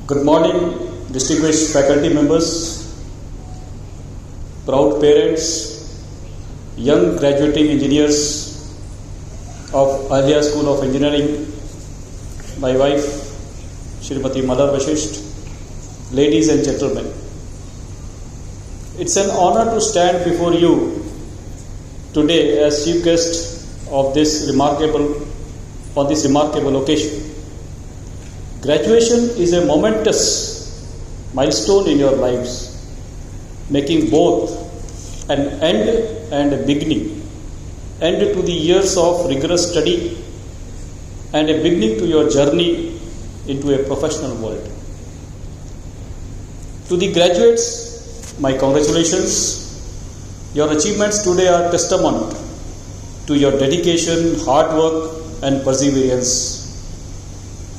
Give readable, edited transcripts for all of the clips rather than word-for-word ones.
Good morning, distinguished faculty members, proud parents, young graduating engineers of Ahalia School of Engineering, my wife, Shrimati Vasisht, ladies and gentlemen. It's an honor to stand before you today as chief guest of this remarkable occasion. Graduation is a momentous milestone in your lives, making both an end and a beginning. End to the years of rigorous study and a beginning to your journey into a professional world. To the graduates, my congratulations. Your achievements today are testament to your dedication, hard work, and perseverance.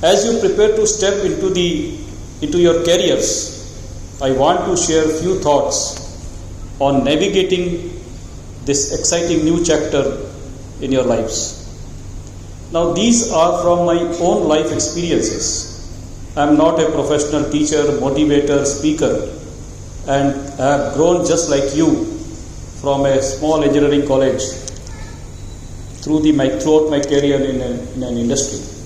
As you prepare to step into your careers, I want to share a few thoughts on navigating this exciting new chapter in your lives. Now, these are from my own life experiences. I am not a professional teacher, motivator, speaker, and I have grown just like you from a small engineering college throughout my career in an industry.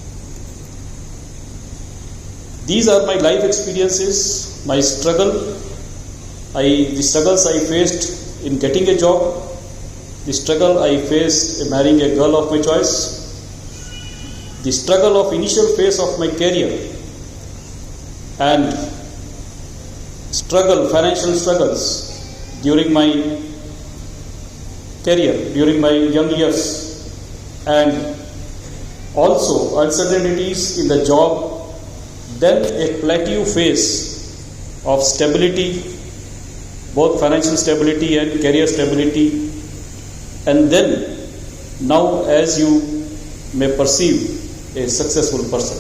These are my life experiences, my struggles I faced in getting a job, the struggle I faced in marrying a girl of my choice, the struggle of initial phase of my career, and financial struggles during my career, during my young years, and also uncertainties in the job. Then a plateau phase of stability, both financial stability and career stability, and then now, as you may perceive, a successful person.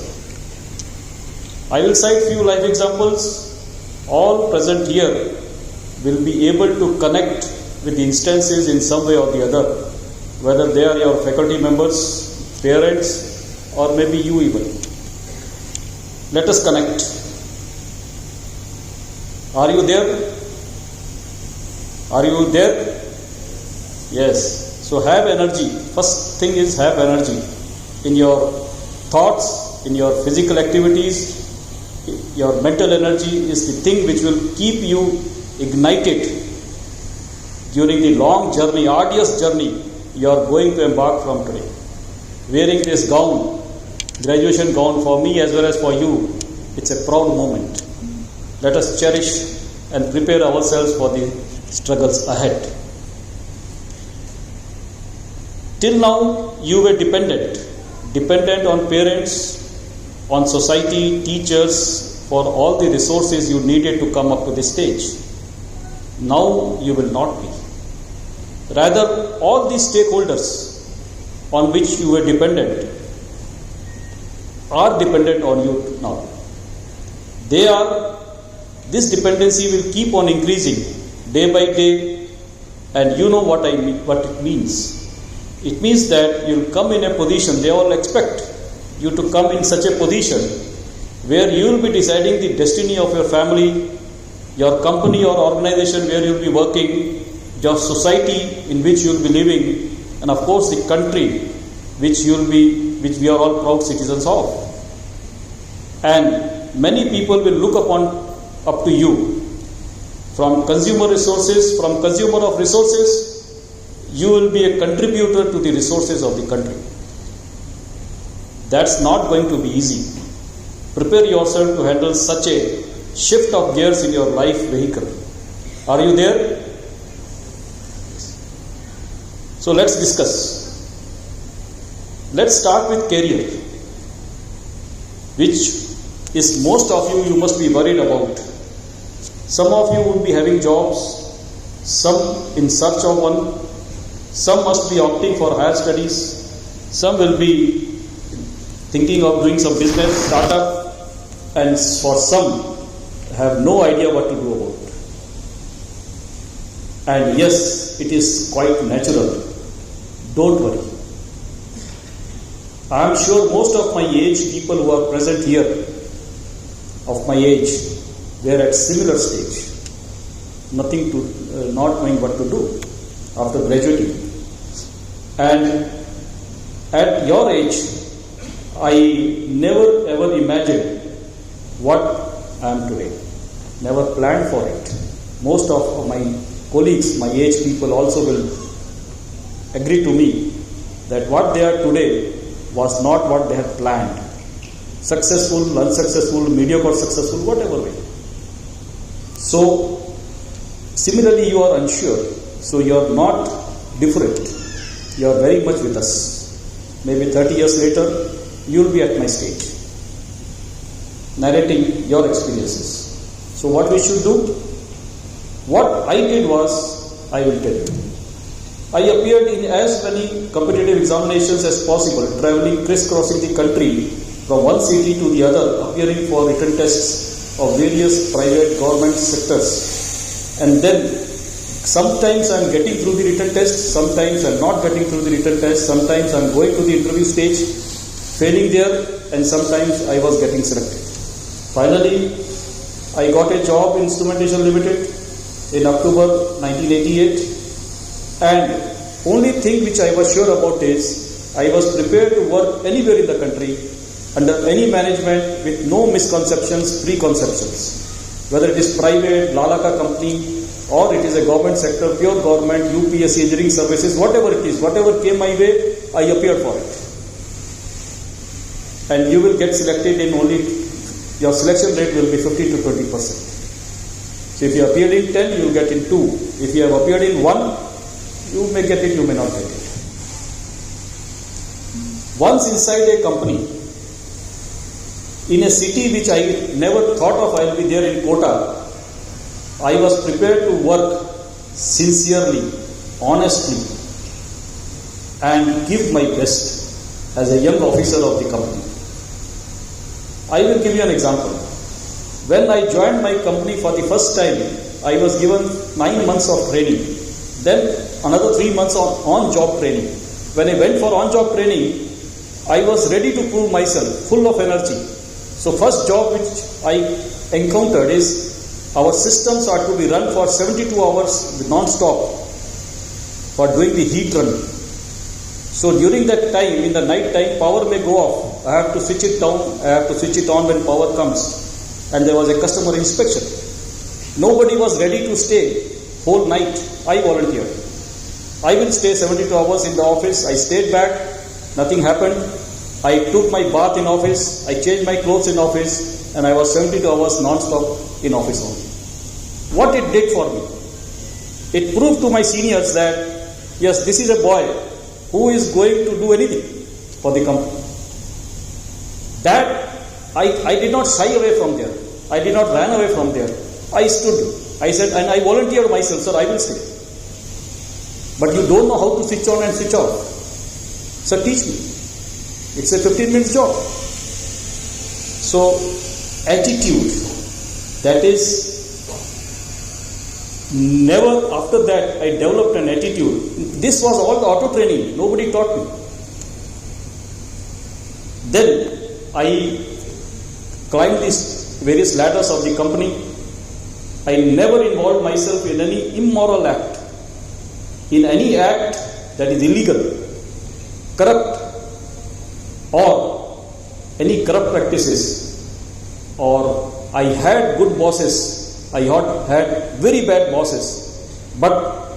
I will cite few life examples. All present here will be able to connect with the instances in some way or the other, whether they are your faculty members, parents, or maybe you even. Let us connect. Are you there? Are you there? Yes. So have energy. First thing is have energy in your thoughts, in your physical activities. Your mental energy is the thing which will keep you ignited during the long journey, arduous journey you are going to embark from today. Wearing this gown, graduation gown, for me as well as for you, it's a proud moment. Let us cherish and prepare ourselves for the struggles ahead. Till now, you were dependent on parents, on society, teachers, for all the resources you needed to come up to this stage. Now you will not be. Rather, all these stakeholders on which you were dependent are dependent on you now. This dependency will keep on increasing day by day, and you know what it means. It means that you'll come in a position, they all expect you to come in such a position where you will be deciding the destiny of your family, your company or organization where you'll be working, your society in which you'll be living, and of course the country which we are all proud citizens of. And many people will look up to you. From consumer of resources, you will be a contributor to the resources of the country. That's not going to be easy. Prepare yourself to handle such a shift of gears in your life vehicle. Are you there? So let's discuss. Let's start with career, which is most of you must be worried about. Some of you will be having jobs, some in search of one, some must be opting for higher studies, some will be thinking of doing some business, startup, and for some have no idea what to do about it. And yes, it is quite natural. Don't worry. I am sure most of my age people who are present here, of my age were at similar stage, nothing to, not knowing what to do after graduating. And at your age, I never ever imagined what I am today. Never planned for it. Most of my colleagues, my age people also will agree to me that what they are today was not what they had planned. Successful, unsuccessful, mediocre, successful, whatever way. So, similarly you are unsure. So you are not different. You are very much with us. Maybe 30 years later, you will be at my stage, narrating your experiences. So what we should do? What I did was, I will tell you. I appeared in as many competitive examinations as possible, traveling, crisscrossing the country from one city to the other, appearing for written tests of various private government sectors. And then sometimes I am getting through the written test, sometimes I am not getting through the written test, sometimes I am going to the interview stage, failing there, and sometimes I was getting selected. Finally, I got a job in Instrumentation Limited in October 1988, and only thing which I was sure about is I was prepared to work anywhere in the country under any management with no misconceptions, preconceptions. Whether it is private, Lalaka company, or it is a government sector, pure government, UPSC, engineering services, whatever it is, whatever came my way, I appeared for it. And you will get selected in only, your selection rate will be 15 to 20%. So if you appeared in 10, you will get in 2. If you have appeared in 1, you may get it, you may not get it. Once inside a company, in a city which I never thought of I will be there in Kota, I was prepared to work sincerely, honestly, and give my best as a young officer of the company. I will give you an example. When I joined my company for the first time, I was given 9 months of training, then another 3 months of on-job training. When I went for on-job training, I was ready to prove myself, full of energy. So first job which I encountered is our systems are to be run for 72 hours non-stop for doing the heat run. So during that time, in the night time, power may go off. I have to switch it down, I have to switch it on when power comes. And there was a customer inspection. Nobody was ready to stay whole night. I volunteered. I will stay 72 hours in the office. I stayed back. Nothing happened. I took my bath in office. I changed my clothes in office. And I was 72 hours non-stop in office only. What it did for me? It proved to my seniors that, yes, this is a boy who is going to do anything for the company. That I did not shy away from there. I did not run away from there. I stood. I said, and I volunteered myself, sir, I will stay. But you don't know how to switch on and switch off. Sir, teach me. It's a 15 minutes job. So, attitude. That is, never after that I developed an attitude. This was all the auto training. Nobody taught me. Then I climbed these various ladders of the company. I never involved myself in any immoral act, in any act that is illegal, corrupt, or any corrupt practices. Or I had good bosses, I had very bad bosses, but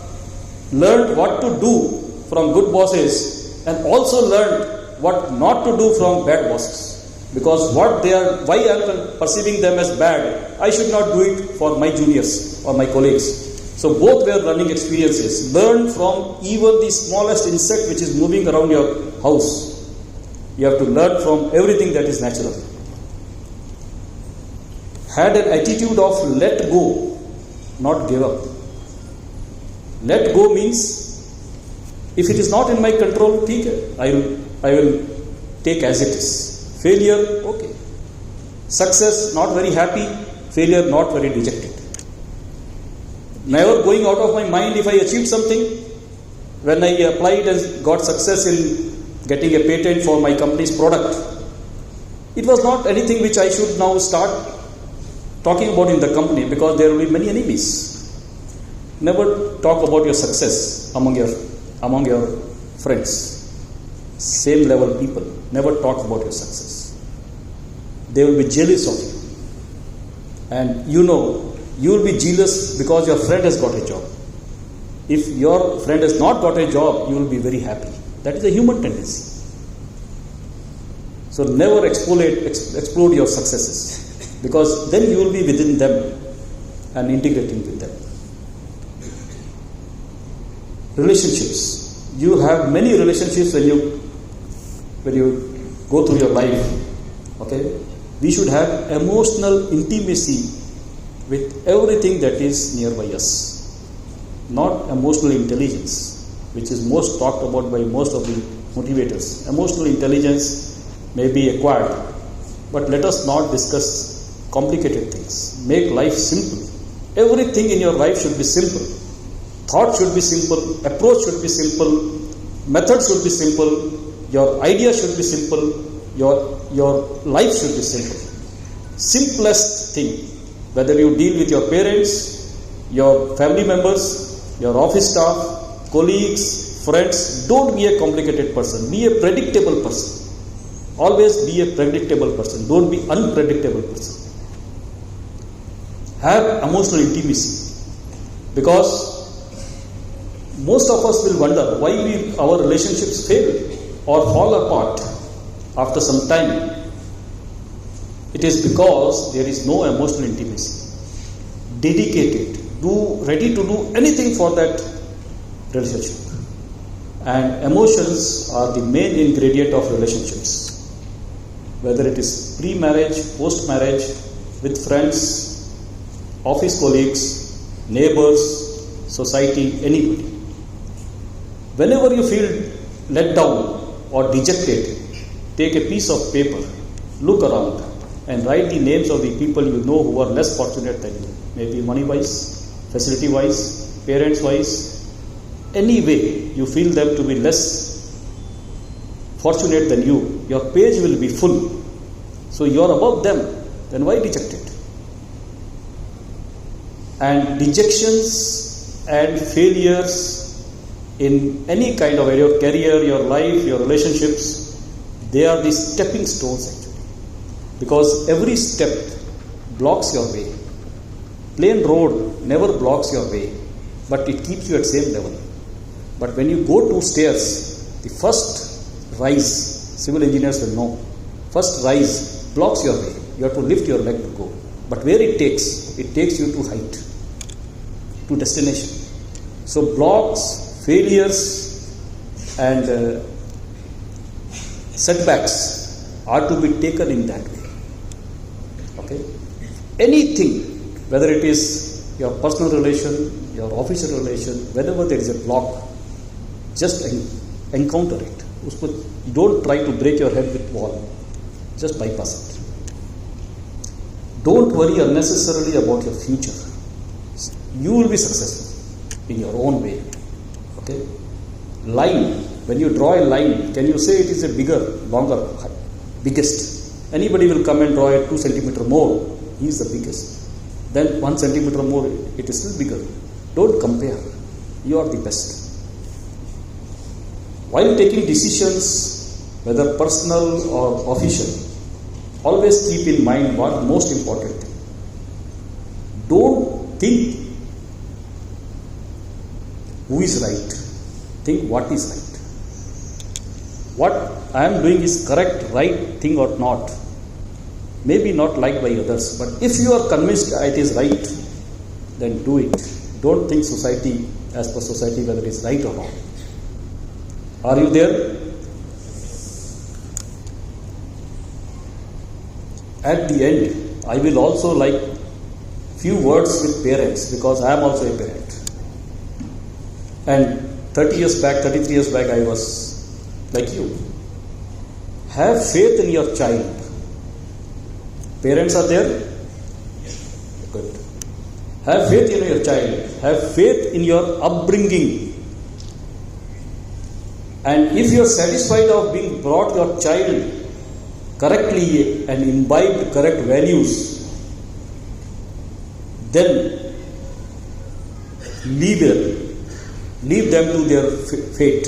learned what to do from good bosses and also learned what not to do from bad bosses. Because why I am perceiving them as bad, I should not do it for my juniors or my colleagues. So both were learning experiences. Learn from even the smallest insect which is moving around your house. You have to learn from everything that is natural. Had an attitude of let go, not give up. Let go means, if it is not in my control, I will take as it is. Failure, okay. Success, not very happy. Failure, not very dejected. Never going out of my mind if I achieved something. When I applied and got success in getting a patent for my company's product, it was not anything which I should now start talking about in the company, because there will be many enemies. Never talk about your success among your friends, same level people. Never talk about your success. They will be jealous of you, and you will be jealous because your friend has got a job. If your friend has not got a job, you will be very happy. That is a human tendency. So never explode your successes, because then you will be within them and integrating with them. Relationships. You have many relationships when you go through your life. Okay? We should have emotional intimacy with everything that is nearby us. Not emotional intelligence, which is most talked about by most of the motivators. Emotional intelligence may be acquired, but let us not discuss complicated things. Make life simple. Everything in your life should be simple. Thought should be simple, approach should be simple, method should be simple, your idea should be simple, your life should be simple. Simplest thing, whether you deal with your parents, your family members, your office staff, colleagues, friends, don't be a complicated person. Be a predictable person. Always be a predictable person. Don't be unpredictable person. Have emotional intimacy, because most of us will wonder why our relationships fail or fall apart after some time. It is because there is no emotional intimacy. Dedicated, ready to do anything for that relationship. And emotions are the main ingredient of relationships. Whether it is pre-marriage, post-marriage, with friends, office colleagues, neighbors, society, anybody. Whenever you feel let down or dejected, take a piece of paper, look around, and write the names of the people you know who are less fortunate than you. Maybe money-wise, facility-wise, parents-wise. Any way you feel them to be less fortunate than you, your page will be full. So you are above them. Then why dejected? And dejections and failures in any kind of area, your career, your life, your relationships, they are the stepping stones actually. Because every step blocks your way. Plain road never blocks your way, but it keeps you at same level. But when you go 2 stairs, the first rise, civil engineers will know, first rise blocks your way. You have to lift your leg to go. But where it takes you to height, to destination. So blocks, failures and setbacks are to be taken in that way. Okay? Anything, whether it is your personal relation, your official relation, whenever there is a block, just encounter it. Don't try to break your head with wall. Just bypass it. Don't worry unnecessarily about your future. You will be successful in your own way. Okay? Line. When you draw a line, can you say it is a bigger, longer, biggest? Anybody will come and draw a 2 centimeter more. He is the biggest. Then 1 centimeter more, it is still bigger. Don't compare. You are the best. While taking decisions, whether personal or official, always keep in mind what most important thing. Don't think who is right. Think what is right. What I am doing is correct, right thing or not. Maybe not liked by others, but if you are convinced it is right, then do it. Don't think society, as per society, whether it is right or wrong. Are you there? At the end, I will also like few words with parents, because I am also a parent. And 33 years back, I was like you. Have faith in your child. Parents are there? Good. Have faith in your child. Have faith in your upbringing. And if you are satisfied of being brought your child correctly and imbibed correct values, then leave them to their fate.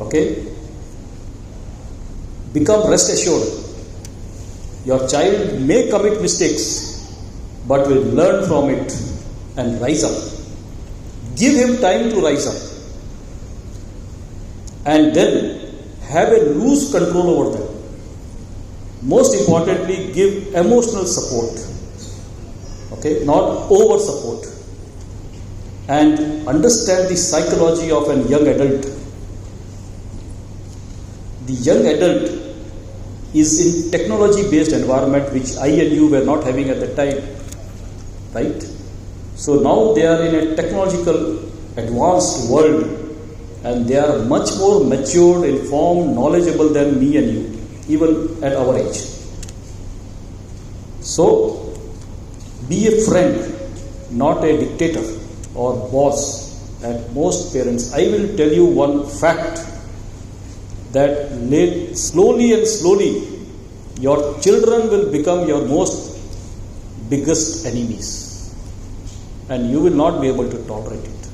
Okay? Become rest assured. Your child may commit mistakes, but will learn from it and rise up. Give him time to rise up. And then have a loose control over them. Most importantly, give emotional support. Okay, not over support. And understand the psychology of a young adult. The young adult is in technology-based environment which I and you were not having at the time. Right? So now they are in a technological advanced world, and they are much more matured, informed, knowledgeable than me and you, even at our age. So, be a friend, not a dictator or boss. At most parents, I will tell you one fact, that slowly and slowly your children will become your most biggest enemies, and you will not be able to tolerate it.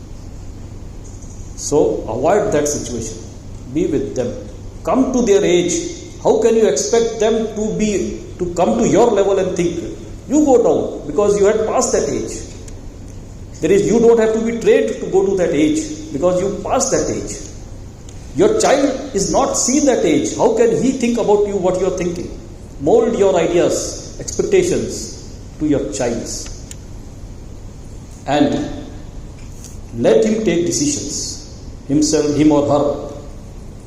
So avoid that situation. Be with them. Come to their age. How can you expect them to come to your level and think? You go down because you had passed that age. You don't have to be trained to go to that age because you passed that age. Your child is not seen that age. How can he think about you what you are thinking? Mold your ideas, expectations to your child's, and let him take decisions, him or her,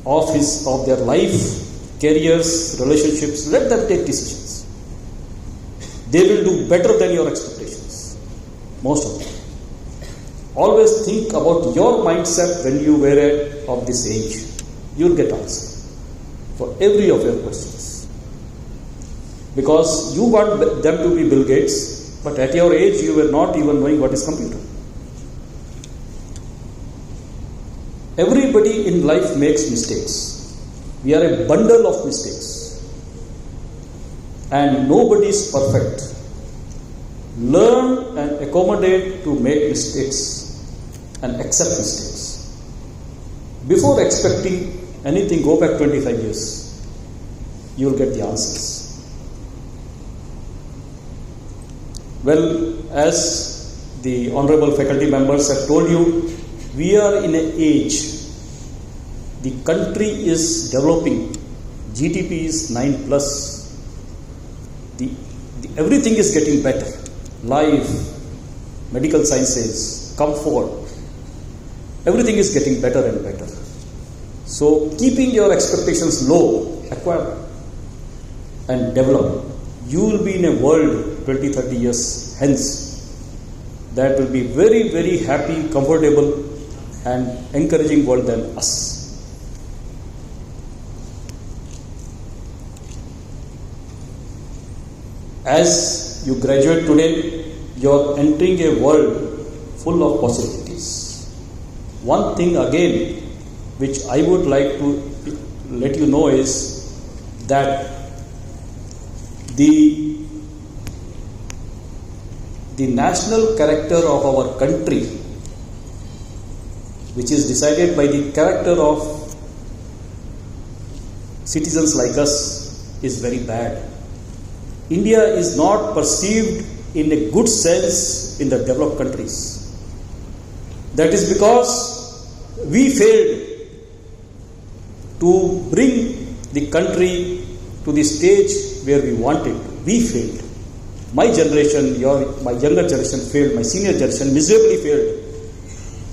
of their life, careers, relationships. Let them take decisions. They will do better than your expectations, most of them. Always think about your mindset when you were of this age. You'll get answer for every of your questions. Because you want them to be Bill Gates, but at your age you were not even knowing what is computer. Everybody in life makes mistakes. We are a bundle of mistakes. And nobody is perfect. Learn and accommodate to make mistakes and accept mistakes. Before expecting anything, go back 25 years. You will get the answers. Well, as the honorable faculty members have told you, we are in an age. The country is developing. GDP is 9 plus. Everything is getting better. Life, medical sciences, comfort. Everything is getting better and better. So, keeping your expectations low, acquire and develop. You will be in a world 20, 30 years hence that will be very, very happy, comfortable and encouraging world than us. As you graduate today, you are entering a world full of possibilities. One thing again which I would like to let you know is that the national character of our country, which is decided by the character of citizens like us, is very bad. India is not perceived in a good sense in the developed countries. That is because we failed to bring the country to the stage where we wanted. We failed. My generation, my younger generation failed. My senior generation miserably failed.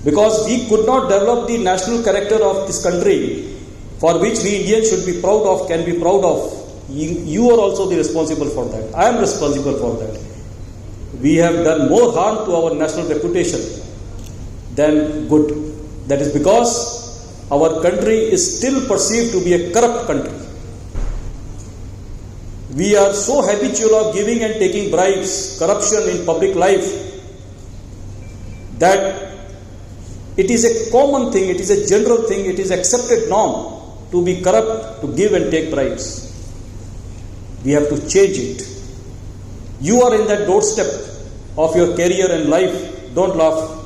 Because we could not develop the national character of this country, for which we Indians should be proud of, can be proud of. You are also the responsible for that. I am responsible for that. We have done more harm to our national reputation than good. That is because our country is still perceived to be a corrupt country. We are so habitual of giving and taking bribes, corruption in public life, that it is a common thing, it is a general thing, it is accepted norm to be corrupt, to give and take bribes. We have to change it. You are in that doorstep. of your career and life. Don't laugh.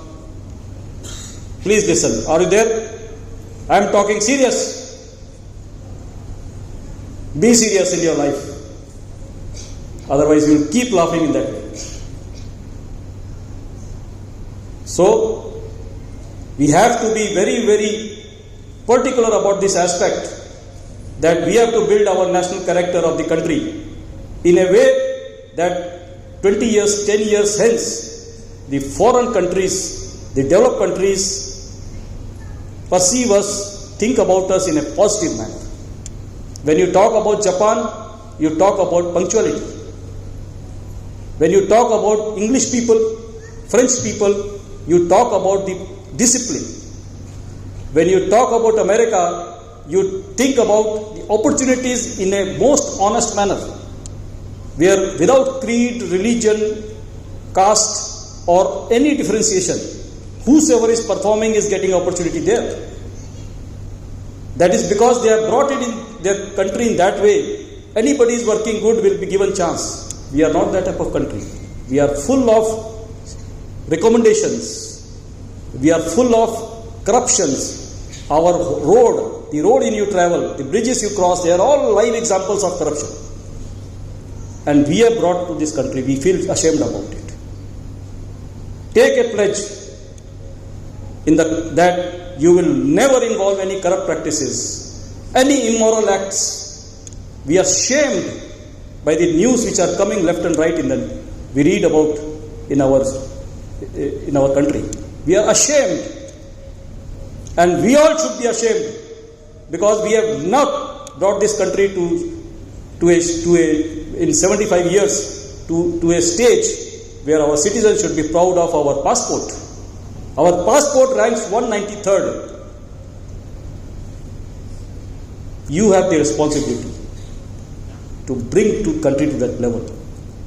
Please listen. Are you there? I am talking serious. Be serious in your life. Otherwise, you will keep laughing in that way. So, we have to be very, very particular about this aspect, that we have to build our national character of the country in a way that 20 years, 10 years hence, the foreign countries, the developed countries, perceive us, think about us in a positive manner. When you talk about Japan, you talk about punctuality. When you talk about English people, French people, you talk about the discipline. When you talk about America, you think about the opportunities in a most honest manner, where without creed, religion, caste or any differentiation, whosoever is performing is getting opportunity there. That is because they have brought it in their country in that way. Anybody is working good will be given chance. We are not that type of country. We are full of recommendations. We are full of corruptions. Our road, the road in you travel, the bridges you cross, they are all live examples of corruption. And we are brought to this country. We feel ashamed about it. Take a pledge that you will never involve any corrupt practices, any immoral acts. We are shamed by the news which are coming left and right we read about in our country. We are ashamed, and we all should be ashamed, because we have not brought this country in 75 years to a stage where our citizens should be proud of our passport. Our passport ranks 193rd. You have the responsibility to bring the country to that level.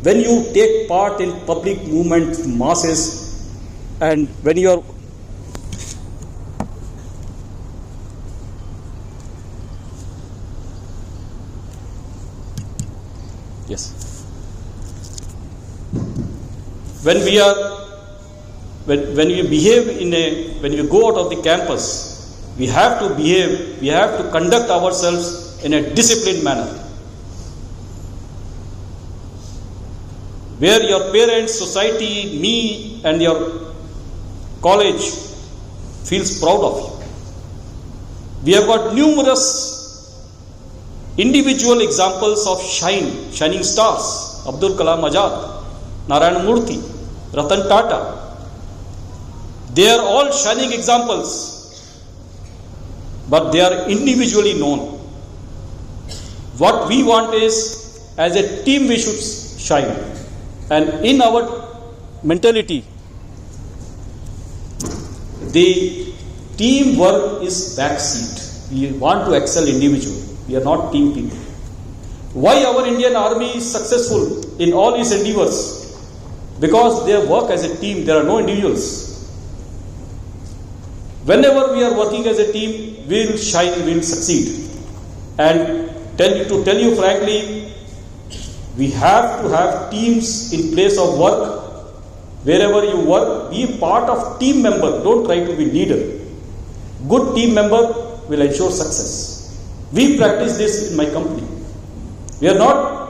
When you take part in public movements, masses, and when you are when you behave when you go out of the campus, we have to conduct ourselves in a disciplined manner, where your parents, society, me and your college feels proud of you. We have got numerous individual examples of shining stars. Abdul Kalam Azad, Narayana Murthy, Ratan Tata. They are all shining examples, but they are individually known. What we want is, as a team we should shine. And in our mentality, the teamwork is backseat. We want to excel individually. We are not team people. Why our Indian Army is successful in all its endeavors? Because they work as a team. There are no individuals. Whenever we are working as a team, we will shine, we will succeed. And to tell you frankly, we have to have teams in place of work. Wherever you work, be a part of team member. Don't try to be leader. Good team member will ensure success. We practice this in my company. We are not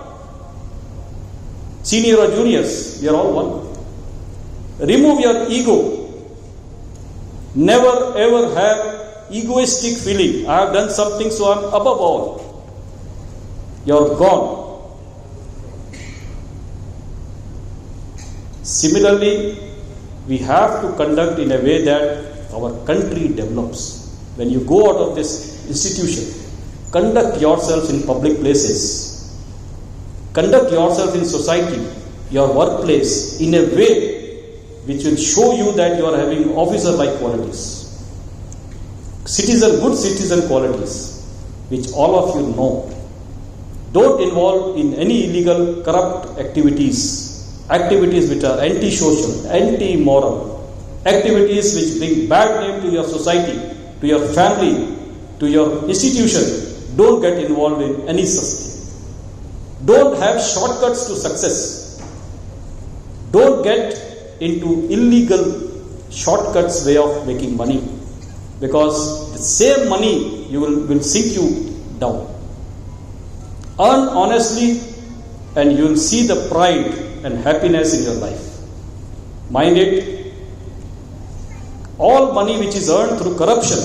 senior or juniors. We are all one. Remove your ego. Never ever have egoistic feeling. I have done something, so I am above all. You are gone. Similarly, we have to conduct in a way that our country develops. When you go out of this institution, conduct yourself in public places. Conduct yourself in society, your workplace, in a way which will show you that you are having officer-like qualities. Good citizen qualities, which all of you know. Don't involve in any illegal, corrupt activities which are anti-social, anti-moral, activities which bring bad name to your society, to your family, to your institution. Don't get involved in any such thing. Don't have shortcuts to success. Don't get into illegal shortcuts way of making money, because the same money will sink you down. Earn honestly and you will see the pride and happiness in your life. Mind it, all money which is earned through corruption,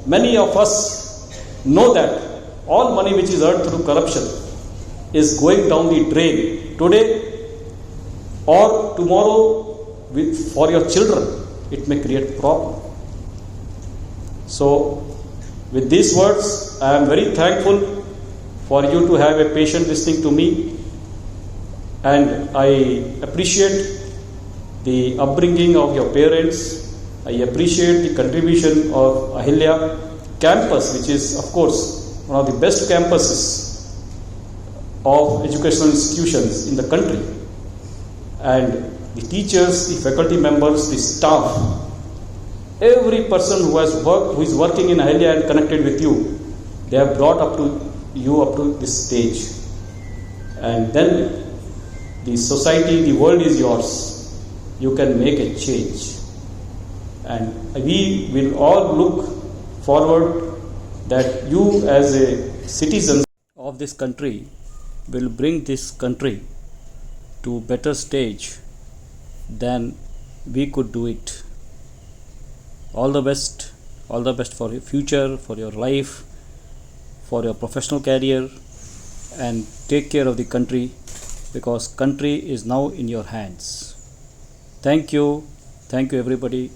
many of us know that all money which is earned through corruption is going down the drain today or tomorrow for your children. It may create problem. So with these words, I am very thankful for you to have a patient listening to me, and I appreciate the upbringing of your parents. I appreciate the contribution of Ahalia campus, which is of course one of the best campuses of educational institutions in the country, and the teachers, the faculty members, the staff, every person who is working in Ahalia and connected with you, they have brought you up to this stage. And then the society, the world is yours. You can make a change. And we will all look forward that you as a citizen of this country will bring this country to better stage than we could do it. All the best for your future, for your life, for your professional career, and take care of the country, because country is now in your hands. Thank you everybody.